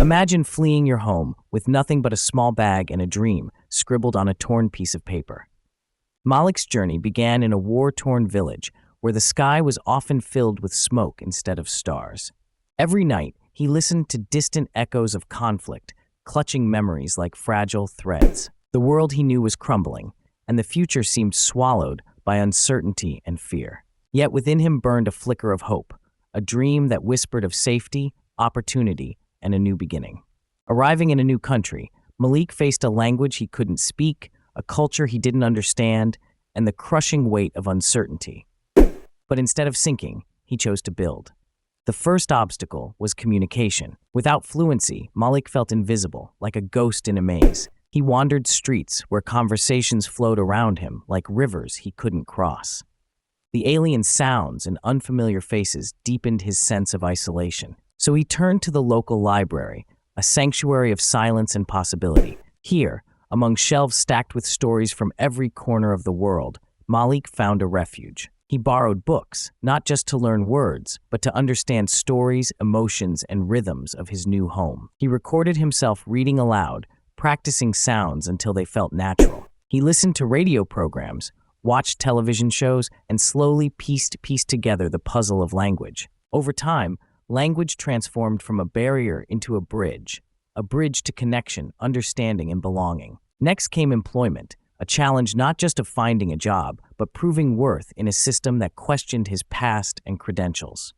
Imagine fleeing your home with nothing but a small bag and a dream scribbled on a torn piece of paper. Malik's journey began in a war-torn village where the sky was often filled with smoke instead of stars. Every night, he listened to distant echoes of conflict, clutching memories like fragile threads. The world he knew was crumbling, and the future seemed swallowed by uncertainty and fear. Yet within him burned a flicker of hope, a dream that whispered of safety, opportunity, and a new beginning. Arriving in a new country, Malik faced a language he couldn't speak, a culture he didn't understand, and the crushing weight of uncertainty. But instead of sinking, he chose to build. The first obstacle was communication. Without fluency, Malik felt invisible, like a ghost in a maze. He wandered streets where conversations flowed around him like rivers he couldn't cross. The alien sounds and unfamiliar faces deepened his sense of isolation. So he turned to the local library, a sanctuary of silence and possibility. Here, among shelves stacked with stories from every corner of the world, Malik found a refuge. He borrowed books, not just to learn words, but to understand stories, emotions, and rhythms of his new home. He recorded himself reading aloud, practicing sounds until they felt natural. He listened to radio programs, watched television shows, and slowly pieced together the puzzle of language. Over time, language transformed from a barrier into a bridge to connection, understanding, and belonging. Next came employment, a challenge not just of finding a job, but proving worth in a system that questioned his past and credentials.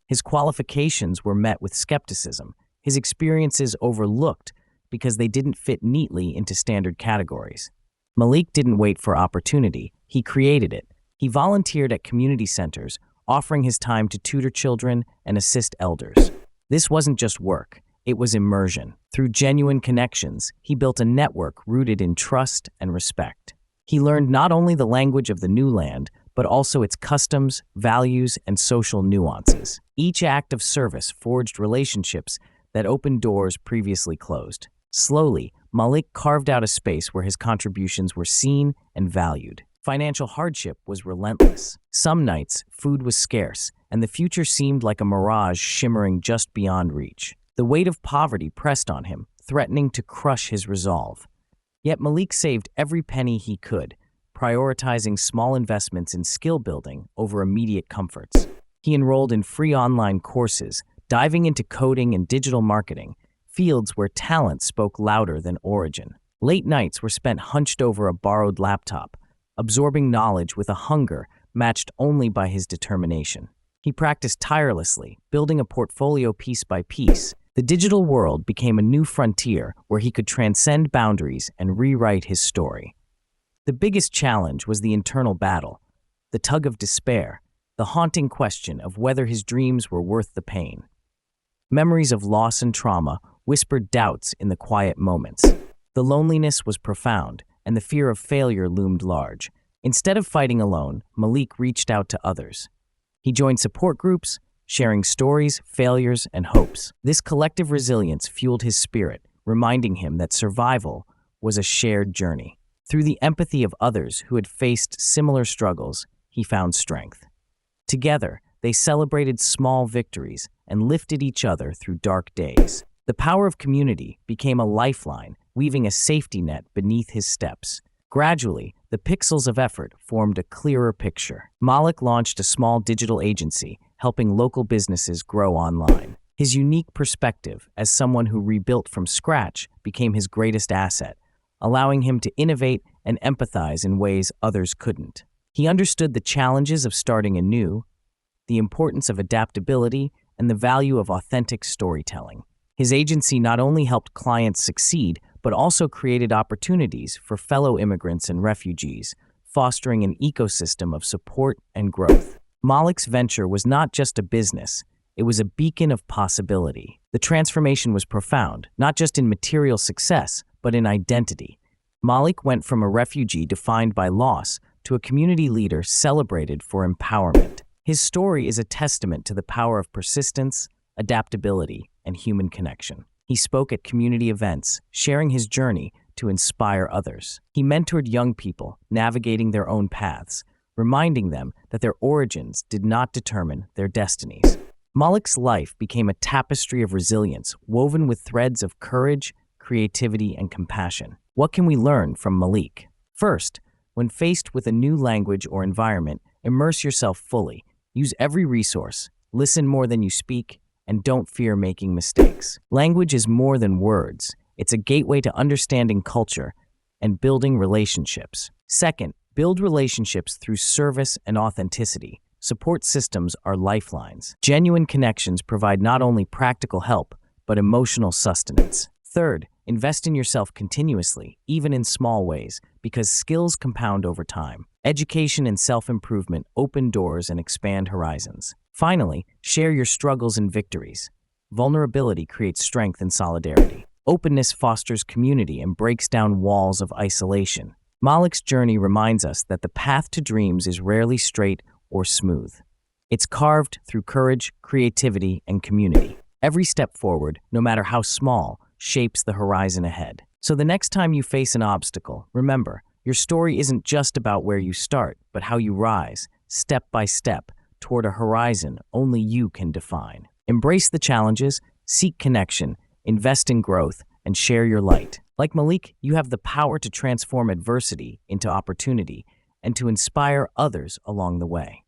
His qualifications were met with skepticism, his experiences overlooked because they didn't fit neatly into standard categories. Malik didn't wait for opportunity, he created it. He volunteered at community centers, offering his time to tutor children and assist elders. This wasn't just work, it was immersion. Through genuine connections, he built a network rooted in trust and respect. He learned not only the language of the new land, but also its customs, values, and social nuances. Each act of service forged relationships that opened doors previously closed. Slowly, Malik carved out a space where his contributions were seen and valued. Financial hardship was relentless. Some nights, food was scarce, and the future seemed like a mirage shimmering just beyond reach. The weight of poverty pressed on him, threatening to crush his resolve. Yet Malik saved every penny he could, prioritizing small investments in skill building over immediate comforts. He enrolled in free online courses, diving into coding and digital marketing, fields where talent spoke louder than origin. Late nights were spent hunched over a borrowed laptop, absorbing knowledge with a hunger matched only by his determination. He practiced tirelessly, building a portfolio piece by piece. The digital world became a new frontier where he could transcend boundaries and rewrite his story. The biggest challenge was the internal battle, the tug of despair, the haunting question of whether his dreams were worth the pain. Memories of loss and trauma whispered doubts in the quiet moments. The loneliness was profound, and the fear of failure loomed large. Instead of fighting alone, Malik reached out to others. He joined support groups, sharing stories, failures, and hopes. This collective resilience fueled his spirit, reminding him that survival was a shared journey. Through the empathy of others who had faced similar struggles, he found strength. Together, they celebrated small victories and lifted each other through dark days. The power of community became a lifeline, weaving a safety net beneath his steps. Gradually, the pixels of effort formed a clearer picture. Malik launched a small digital agency, helping local businesses grow online. His unique perspective as someone who rebuilt from scratch became his greatest asset, allowing him to innovate and empathize in ways others couldn't. He understood the challenges of starting anew, the importance of adaptability, and the value of authentic storytelling. His agency not only helped clients succeed, but also created opportunities for fellow immigrants and refugees, fostering an ecosystem of support and growth. Malik's venture was not just a business, it was a beacon of possibility. The transformation was profound, not just in material success, but in identity. Malik went from a refugee defined by loss to a community leader celebrated for empowerment. His story is a testament to the power of persistence, adaptability, and human connection. He spoke at community events, sharing his journey to inspire others. He mentored young people, navigating their own paths, reminding them that their origins did not determine their destinies. Malik's life became a tapestry of resilience, woven with threads of courage, creativity, and compassion. What can we learn from Malik? First, when faced with a new language or environment, immerse yourself fully. Use every resource, listen more than you speak, and don't fear making mistakes. Language is more than words. It's a gateway to understanding culture and building relationships. Second, build relationships through service and authenticity. Support systems are lifelines. Genuine connections provide not only practical help, but emotional sustenance. Third, invest in yourself continuously, even in small ways, because skills compound over time. Education and self-improvement open doors and expand horizons. Finally, share your struggles and victories. Vulnerability creates strength and solidarity. Openness fosters community and breaks down walls of isolation. Malik's journey reminds us that the path to dreams is rarely straight or smooth. It's carved through courage, creativity, and community. Every step forward, no matter how small, shapes the horizon ahead. So the next time you face an obstacle, remember, your story isn't just about where you start, but how you rise, step by step, toward a horizon only you can define. Embrace the challenges, seek connection, invest in growth, and share your light. Like Malik, you have the power to transform adversity into opportunity and to inspire others along the way.